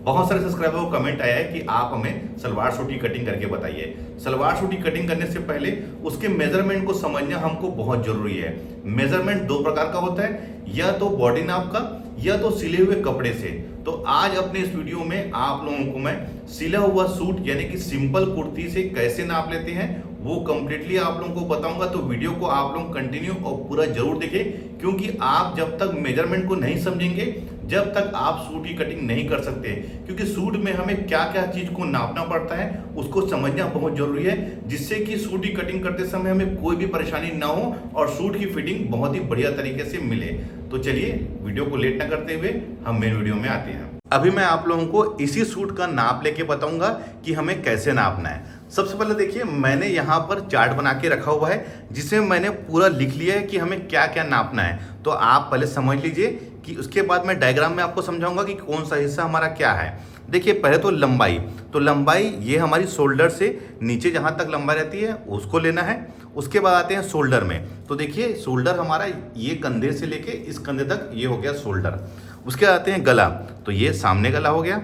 बहुत सारे सब्सक्राइबर को कमेंट आया है कि आप हमें सलवार सूट की कटिंग करके बताइए। सलवार सूट की कटिंग करने से पहले उसके मेजरमेंट को समझना हमको बहुत जरूरी है। मेजरमेंट दो प्रकार का होता है, या तो बॉडी नाप का या तो सिले हुए कपड़े से। तो आज अपने इस वीडियो में आप लोगों को मैं सिला हुआ सूट यानी कि सिंपल कुर्ती से कैसे नाप लेते हैं वो कंप्लीटली आप लोगों को बताऊंगा। तो वीडियो को आप लोग कंटिन्यू और पूरा जरूर देखें, क्योंकि आप जब तक मेजरमेंट को नहीं समझेंगे जब तक आप सूट की कटिंग नहीं कर सकते। क्योंकि सूट में हमें क्या क्या चीज को नापना पड़ता है उसको समझना बहुत जरूरी है, जिससे कि सूट की कटिंग करते समय हमें कोई भी परेशानी ना हो और सूट की फिटिंग बहुत ही बढ़िया तरीके से मिले। तो चलिए वीडियो को लेट ना करते हुए हम मेन वीडियो में आते हैं। अभी मैं आप लोगों को इसी सूट का नाप लेके बताऊंगा कि हमें कैसे नापना है। सबसे पहले देखिए, मैंने यहाँ पर चार्ट बना के रखा हुआ है जिसमें मैंने पूरा लिख लिया है कि हमें क्या क्या नापना है। तो आप पहले समझ लीजिए कि उसके बाद मैं डायग्राम में आपको समझाऊंगा कि कौन सा हिस्सा हमारा क्या है। देखिए, पहले तो लंबाई, तो लंबाई ये हमारी शोल्डर से नीचे जहाँ तक लंबाई रहती है उसको लेना है। उसके बाद आते हैं शोल्डर में। तो देखिए, शोल्डर हमारा ये कंधे से लेके इस कंधे तक ये हो गया शोल्डर। उसके बाद आते हैं गला, तो ये सामने गला हो गया,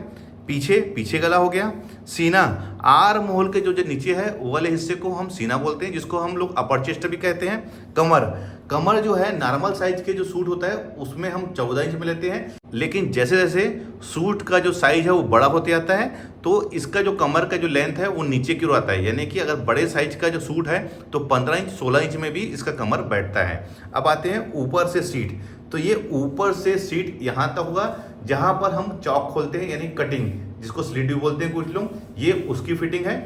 पीछे पीछे गला हो गया। सीना, आर्म होल के जो नीचे है वो वाले हिस्से को हम सीना बोलते हैं, जिसको हम लोग अपर चेस्ट भी कहते हैं। कमर, कमर जो है नॉर्मल साइज के जो सूट होता है उसमें हम 14 इंच में लेते हैं, लेकिन जैसे जैसे सूट का जो साइज है वो बड़ा होते जाता है तो इसका जो कमर का जो लेंथ है वो नीचे की ओर आता है। यानी कि अगर बड़े साइज का जो सूट है तो 15 इंच 16 इंच में भी इसका कमर बैठता है। अब आते हैं ऊपर से सीट, तो ये ऊपर से सीट यहाँ तक होगा जहाँ पर हम चौक खोलते हैं यानी कटिंग, जिसको स्लिट भी बोलते हैं कुछ लोग, ये उसकी फिटिंग है।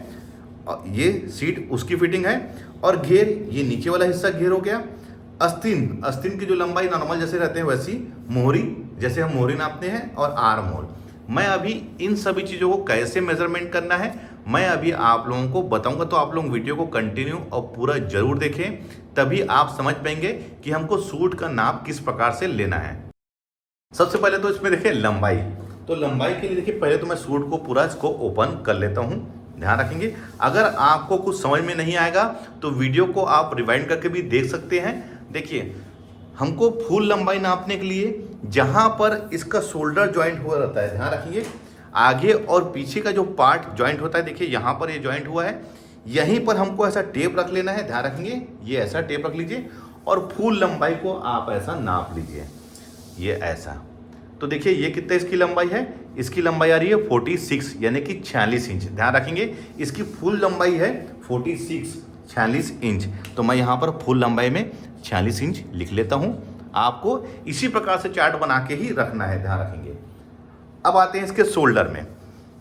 ये सीट उसकी फिटिंग है। और घेर, ये नीचे वाला हिस्सा घेर हो गया। आस्तीन, आस्तीन की जो लंबाई नॉर्मल जैसे रहते हैं वैसी। मोहरी, जैसे हम मोहरी नापते हैं। और आर्म होल। मैं अभी इन सभी चीज़ों को कैसे मेजरमेंट करना है मैं अभी आप लोगों को बताऊंगा। तो आप लोग वीडियो को कंटिन्यू और पूरा जरूर देखें, तभी आप समझ पाएंगे कि हमको सूट का नाप किस प्रकार से लेना है। सबसे पहले तो इसमें देखिए लंबाई, तो लंबाई के लिए देखिए पहले तो मैं सूट को पूरा इसको ओपन कर लेता हूँ। ध्यान रखेंगे, अगर आपको कुछ समझ में नहीं आएगा तो वीडियो को आप रिवाइंड करके भी देख सकते हैं। देखिए, हमको फुल लंबाई नापने के लिए जहाँ पर इसका शोल्डर ज्वाइंट हुआ रहता है, ध्यान रखिए, आगे और पीछे का जो पार्ट ज्वाइंट होता है, देखिए यहाँ पर ये ज्वाइंट हुआ है, यहीं पर हमको ऐसा टेप रख लेना है। ध्यान रखेंगे, ये ऐसा टेप रख लीजिए और फुल लंबाई को आप ऐसा नाप लीजिए, ये ऐसा। तो देखिए ये कितना इसकी लंबाई है, इसकी लंबाई आ रही है 46 यानी कि 46 इंच। ध्यान रखेंगे, इसकी फुल लंबाई है 46 इंच। तो मैं यहाँ पर फुल लंबाई में 46 इंच लिख लेता हूँ। आपको इसी प्रकार से चार्ट बना के ही रखना है, ध्यान रखेंगे। अब आते हैं इसके शोल्डर में।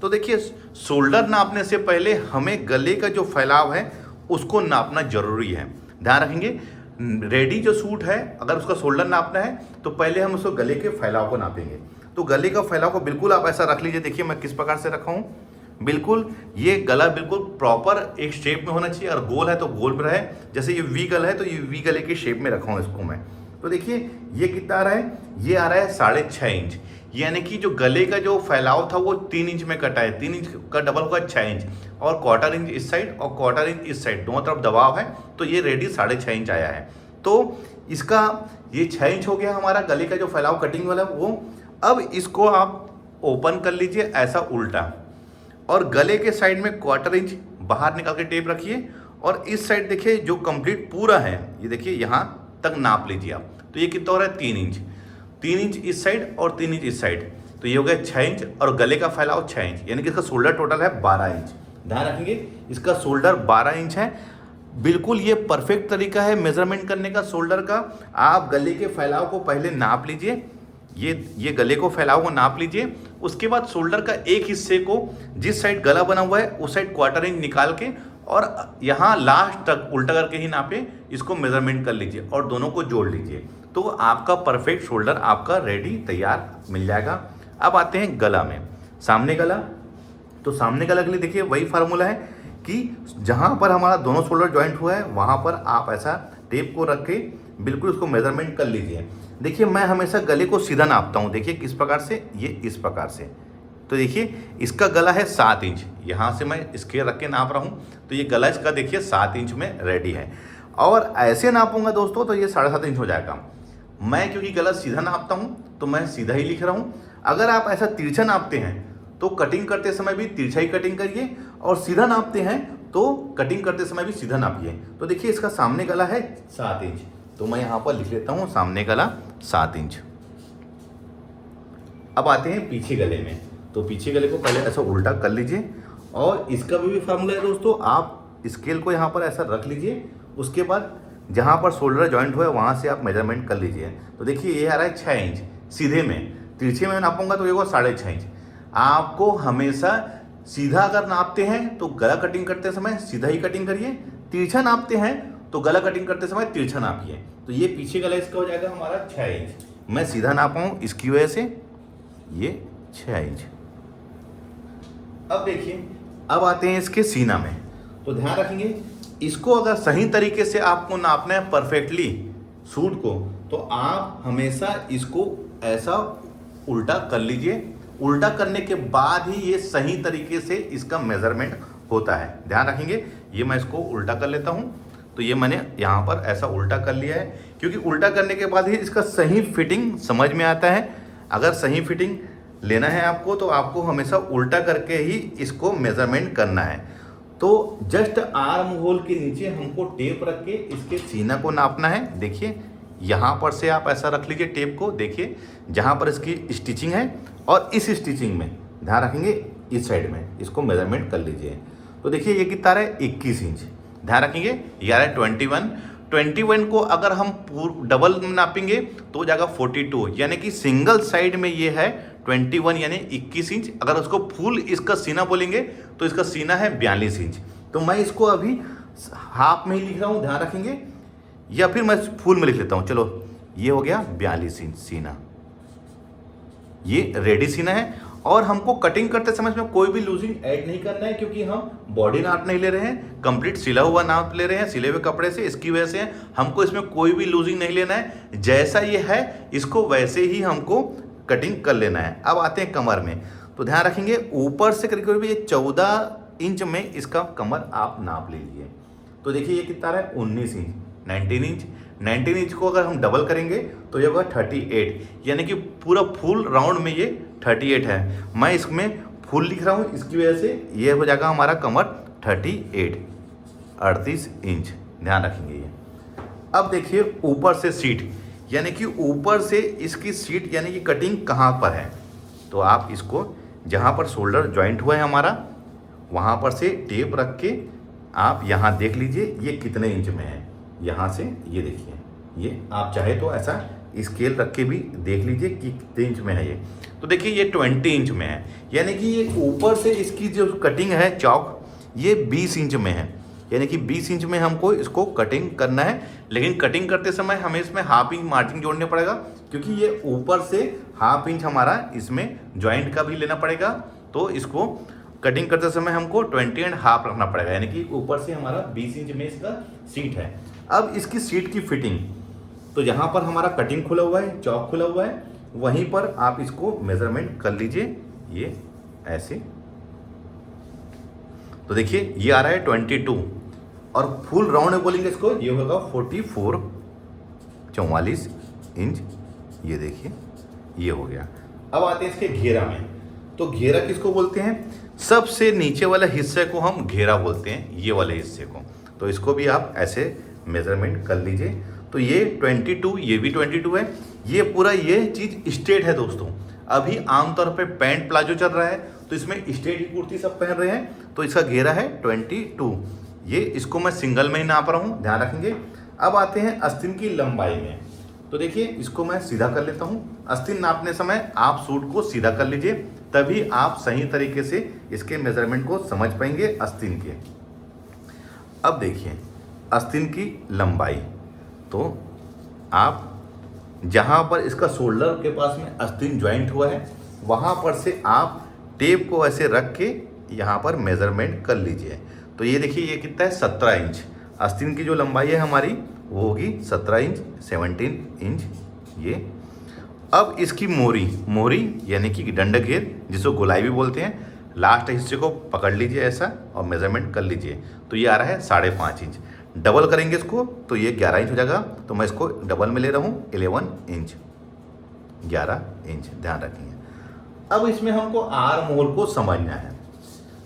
तो देखिए, शोल्डर नापने से पहले हमें गले का जो फैलाव है उसको नापना जरूरी है। ध्यान रखेंगे, रेडी जो सूट है अगर उसका शोल्डर नापना है तो पहले हम उसको गले के फैलाव को नापेंगे। तो गले का फैलाव को बिल्कुल आप ऐसा रख लीजिए। देखिए मैं किस प्रकार से रखा हूँ, बिल्कुल ये गला बिल्कुल प्रॉपर एक शेप में होना चाहिए। और गोल है तो गोल में रहे, जैसे ये वी गला है तो ये वी गले के शेप में रखा हूँ इसको मैं। तो देखिए ये कितना आ रहा है, ये आ रहा है 6.5 इंच। यानी कि जो गले का जो फैलाव था वो 3 इंच में कटा है, 3 इंच का डबल होगा 6 इंच। और 1/4 इंच इस साइड और 1/4 इंच इस साइड, दोनों तरफ दबाव है, तो ये रेडी 6.5 इंच आया है। तो इसका ये 6 इंच हो गया हमारा गले का जो फैलाव कटिंग वाला वो। अब इसको आप ओपन कर लीजिए ऐसा उल्टा, और गले के साइड में 1/4 इंच बाहर निकाल के टेप रखिए। और इस साइड देखिए जो कंप्लीट पूरा है, ये देखिए यहाँ तक नाप लीजिए आप। तो ये कितना हो रहा है, 3 इंच। 3 इंच इस साइड और 3 इंच इस साइड, तो ये हो गया 6 इंच। और गले का फैलाव 6 इंच, यानी कि इसका शोल्डर टोटल है 12 इंच। ध्यान रखेंगे, इसका शोल्डर 12 इंच है। बिल्कुल ये परफेक्ट तरीका है मेजरमेंट करने का शोल्डर का। आप गले के फैलाव को पहले नाप लीजिए, ये गले को फैलाव को नाप लीजिए। उसके बाद शोल्डर का एक हिस्से को जिस साइड गला बना हुआ है उस साइड 1/4 इंच निकाल के और यहाँ लास्ट तक उल्टा करके ही नापे, इसको मेजरमेंट कर लीजिए और दोनों को जोड़ लीजिए। तो आपका परफेक्ट शोल्डर आपका रेडी तैयार मिल जाएगा। अब आते हैं गला में, सामने गला। तो सामने गला के लिए देखिए वही फार्मूला है कि जहाँ पर हमारा दोनों शोल्डर ज्वाइंट हुआ है वहाँ पर आप ऐसा टेप को रख के बिल्कुल उसको मेजरमेंट कर लीजिए। देखिए मैं हमेशा गले को सीधा नापता हूँ, देखिए किस प्रकार से, ये इस प्रकार से। तो देखिए इसका गला है 7 इंच, यहाँ से मैं स्केल रख के नाप रहा हूँ, तो ये गला इसका देखिए 7 इंच में रेडी है। और ऐसे नापूंगा दोस्तों तो ये 7.5 इंच हो जाएगा। मैं क्योंकि गला सीधा नापता हूँ तो मैं सीधा ही लिख रहा हूँ। अगर आप ऐसा तिरछा नापते हैं तो कटिंग करते समय भी तिरछा ही कटिंग करिए, और सीधा नापते हैं तो कटिंग करते समय भी सीधा नापिए। तो देखिए इसका सामने गला है 7 इंच, तो मैं यहाँ पर लिख लेता हूँ सामने गला 7 इंच। अब आते हैं पीछे गले में। तो पीछे गले को पहले ऐसा उल्टा कर लीजिए, और इसका भी फार्मूला है दोस्तों, आप स्केल को यहाँ पर ऐसा रख लीजिए, उसके बाद जहाँ पर शोल्डर जॉइंट हुआ है वहाँ से आप मेजरमेंट कर लीजिए। तो देखिए ये आ रहा है 6 इंच सीधे में, तिरछे में नापूंगा तो ये होगा 6.5 इंच। आपको हमेशा सीधा अगर नापते हैं तो गला कटिंग करते समय सीधा ही कटिंग करिए, तिरछा नापते हैं तो गला कटिंग करते समय तिरछा नापिए। तो ये पीछे गला इसका हो जाएगा हमारा 6 इंच। मैं सीधा नापा हूँ इसकी वजह से ये 6 इंच। अब देखिए, अब आते हैं इसके सीना में। तो ध्यान रखेंगे, इसको अगर सही तरीके से आपको नापना है परफेक्टली सूट को, तो आप हमेशा इसको ऐसा उल्टा कर लीजिए। उल्टा करने के बाद ही ये सही तरीके से इसका मेजरमेंट होता है। ध्यान रखेंगे, ये मैं इसको उल्टा कर लेता हूँ। तो ये मैंने यहाँ पर ऐसा उल्टा कर लिया है, क्योंकि उल्टा करने के बाद ही इसका सही फिटिंग समझ में आता है। अगर सही फिटिंग लेना है आपको, तो आपको हमेशा उल्टा करके ही इसको मेजरमेंट करना है। तो जस्ट आर्म होल के नीचे हमको टेप रख के इसके सीना को नापना है। देखिए यहाँ पर से आप ऐसा रख लीजिए टेप को, देखिए जहाँ पर इसकी स्टिचिंग है, और इस स्टिचिंग में ध्यान रखेंगे इस साइड में इसको मेजरमेंट कर लीजिए। तो देखिए ये कितना रहा है 21 इंच। ध्यान रखेंगे ये आ रहा है 21 को अगर हम डबल नापेंगे तो हो जाएगा 42, यानी कि सिंगल साइड में ये है 21 यानी 21 इंच। अगर उसको फुल इसका सीना बोलेंगे तो इसका सीना है 42 इंच। तो मैं इसको अभी हाफ में ही लिख रहा हूँ, ध्यान रखेंगे, या फिर मैं फुल में लिख लेता हूँ। चलो ये हो गया 42 इंच सीना, ये रेडी सीना है। और हमको कटिंग करते समय इसमें कोई भी लूजिंग ऐड नहीं करना है, क्योंकि हम बॉडी नाप नहीं ले रहे हैं, कंप्लीट सिला हुआ नाप ले रहे हैं सिले हुए कपड़े से। इसकी वजह से हमको इसमें कोई भी लूजिंग नहीं लेना है, जैसा ये है इसको वैसे ही हमको कटिंग कर लेना है। अब आते हैं कमर में। तो ध्यान रखेंगे ऊपर से करीब करीब ये 14 इंच में इसका कमर आप नाप लीजिए। तो देखिए ये कितना है 19 इंच, 19 इंच को अगर हम डबल करेंगे तो ये होगा 38, यानी कि पूरा फुल राउंड में ये 38 है। मैं इसमें फुल लिख रहा हूँ, इसकी वजह से ये हो जाएगा हमारा कमर 38 इंच। ध्यान रखेंगे ये। अब देखिए ऊपर से सीट, यानी कि ऊपर से इसकी सीट यानी कि कटिंग कहाँ पर है। तो आप इसको जहाँ पर शोल्डर जॉइंट हुआ है हमारा, वहाँ पर से टेप रख के आप यहाँ देख लीजिए ये कितने इंच में है। यहाँ से ये देखिए, ये आप चाहे तो ऐसा स्केल रख के भी देख लीजिए कि कितने इंच में है ये। तो देखिए ये 20 इंच में है, यानी कि ये ऊपर से इसकी जो कटिंग है चौक ये 20 इंच में है, यानी कि 20 इंच में हमको इसको कटिंग करना है। लेकिन कटिंग करते समय हमें इसमें हाफ इंच मार्जिन जोड़ने पड़ेगा, क्योंकि ये ऊपर से हाफ इंच हमारा इसमें जॉइंट का भी लेना पड़ेगा। तो इसको कटिंग करते समय हमको 20.5 रखना पड़ेगा, यानी कि ऊपर से हमारा 20 इंच में इसका सीट है। अब इसकी सीट की फिटिंग, तो जहाँ पर हमारा कटिंग खुला हुआ है, चौक खुला हुआ है, वहीं पर आप इसको मेजरमेंट कर लीजिए ये ऐसे। तो देखिए ये आ रहा है 22, और फुल राउंड में बोलेंगे इसको ये होगा 44 इंच। ये देखिए ये हो गया। अब आते हैं इसके घेरा में। तो घेरा किसको बोलते हैं, सबसे नीचे वाले हिस्से को हम घेरा बोलते हैं, ये वाले हिस्से को। तो इसको भी आप ऐसे मेजरमेंट कर लीजिए। तो ये 22, ये भी 22 है। ये पूरा ये चीज़ स्ट्रेट है दोस्तों। अभी आमतौर पे पैंट प्लाजो चल रहा है तो इसमें स्ट्रेट ही कुर्ती सब पहन रहे हैं, तो इसका घेरा है 22। ये इसको मैं सिंगल में ही नाप रहा हूँ, ध्यान रखेंगे। अब आते हैं आस्तीन की लंबाई में। तो देखिए इसको मैं सीधा कर लेता हूँ। आस्तीन नापने समय आप सूट को सीधा कर लीजिए, तभी आप सही तरीके से इसके मेजरमेंट को समझ पाएंगे आस्तीन के। अब देखिए आस्तीन की लंबाई, तो आप जहाँ पर इसका शोल्डर के पास में आस्तीन ज्वाइंट हुआ है वहाँ पर से आप टेप को ऐसे रख के यहाँ पर मेजरमेंट कर लीजिए। तो ये देखिए ये कितना है 17 इंच। आस्तीन की जो लंबाई है हमारी वो होगी 17 इंच, 17 इंच ये। अब इसकी मोरी यानी कि डंडा घेर जिसको गोलाई भी बोलते हैं, लास्ट हिस्से को पकड़ लीजिए ऐसा और मेजरमेंट कर लीजिए। तो ये आ रहा है 5.5 इंच। डबल करेंगे इसको तो ये 11 इंच हो जाएगा। तो मैं इसको डबल में ले रहा हूँ 11 इंच, 11 इंच, ध्यान रखेंगे। अब इसमें हमको आर्म होल को समझना है।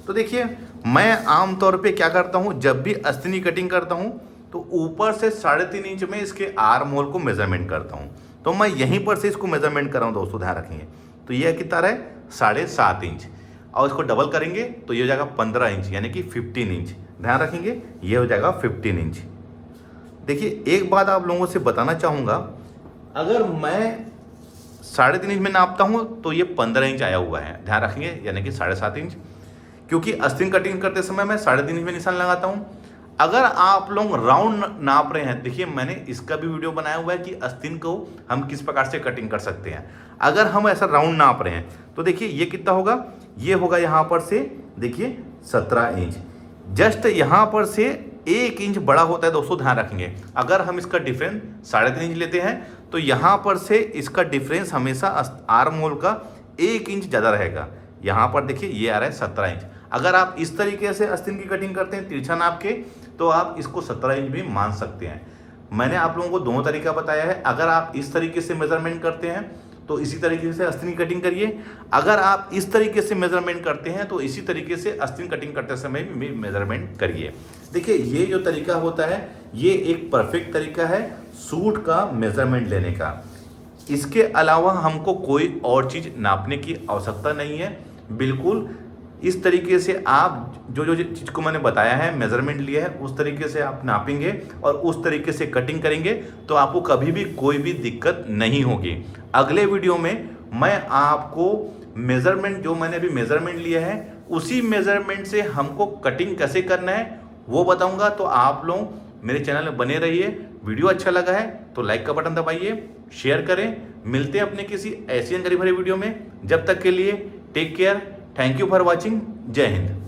तो देखिए, मैं आमतौर पे क्या करता हूँ, जब भी अस्तिनी कटिंग करता हूँ तो ऊपर से 3.5 इंच में इसके आर्म होल को मेजरमेंट करता हूँ। तो मैं यहीं पर से इसको मेजरमेंट कर रहा हूँ दोस्तों, ध्यान रखेंगे। तो ये कितना है, 7.5 इंच, और इसको डबल करेंगे तो ये हो जाएगा 15 इंच, यानी कि 15 इंच। ध्यान रखेंगे, ये हो जाएगा 15 इंच। देखिए, एक बात आप लोगों से बताना चाहूँगा, अगर मैं 3.5 इंच में नापता हूँ तो ये 15 इंच आया हुआ है, ध्यान रखेंगे, यानी कि 7.5 इंच, क्योंकि आस्तीन कटिंग करते समय मैं 3.5 इंच में निशान लगाता हूँ। अगर आप लोग राउंड नाप रहे हैं, देखिए मैंने इसका भी वीडियो बनाया हुआ है कि आस्तीन को हम किस प्रकार से कटिंग कर सकते हैं। अगर हम ऐसा राउंड नाप रहे हैं तो देखिए ये कितना होगा, ये होगा यहाँ पर से देखिए 17 इंच। जस्ट यहाँ पर से 1 इंच बड़ा होता है दोस्तों, ध्यान रखेंगे। अगर हम इसका डिफरेंस 3.5 इंच लेते हैं तो यहाँ पर से इसका डिफरेंस हमेशा आर्म होल का 1 इंच ज़्यादा रहेगा। यहाँ पर देखिए ये आ रहा है 17 इंच। अगर आप इस तरीके से आस्तीन की कटिंग करते हैं तिरछा नाप के, तो आप इसको 17 इंच भी मान सकते हैं। मैंने आप लोगों को दोनों तरीका बताया है। अगर आप इस तरीके से मेजरमेंट करते हैं तो इसी तरीके से आस्तीन कटिंग करिए। अगर आप इस तरीके से मेजरमेंट करते हैं तो इसी तरीके से आस्तीन कटिंग करते समय भी मेजरमेंट करिए। देखिए, ये जो तरीका होता है ये एक परफेक्ट तरीका है सूट का मेजरमेंट लेने का। इसके अलावा हमको कोई और चीज़ नापने की आवश्यकता नहीं है। बिल्कुल इस तरीके से आप जो चीज़ को मैंने बताया है, मेजरमेंट लिया है, उस तरीके से आप नापेंगे और उस तरीके से कटिंग करेंगे तो आपको कभी भी कोई भी दिक्कत नहीं होगी। अगले वीडियो में मैं आपको मेजरमेंट, जो मैंने अभी मेजरमेंट लिया है, उसी मेजरमेंट से हमको कटिंग कैसे करना है वो बताऊंगा। तो आप लोग मेरे चैनल में बने रहिए। वीडियो अच्छा लगा है तो लाइक का बटन दबाइए, शेयर करें। मिलते हैं अपने किसी ऐसी जानकारी भरे वीडियो में। जब तक के लिए take care, thank you for watching, जय हिंद।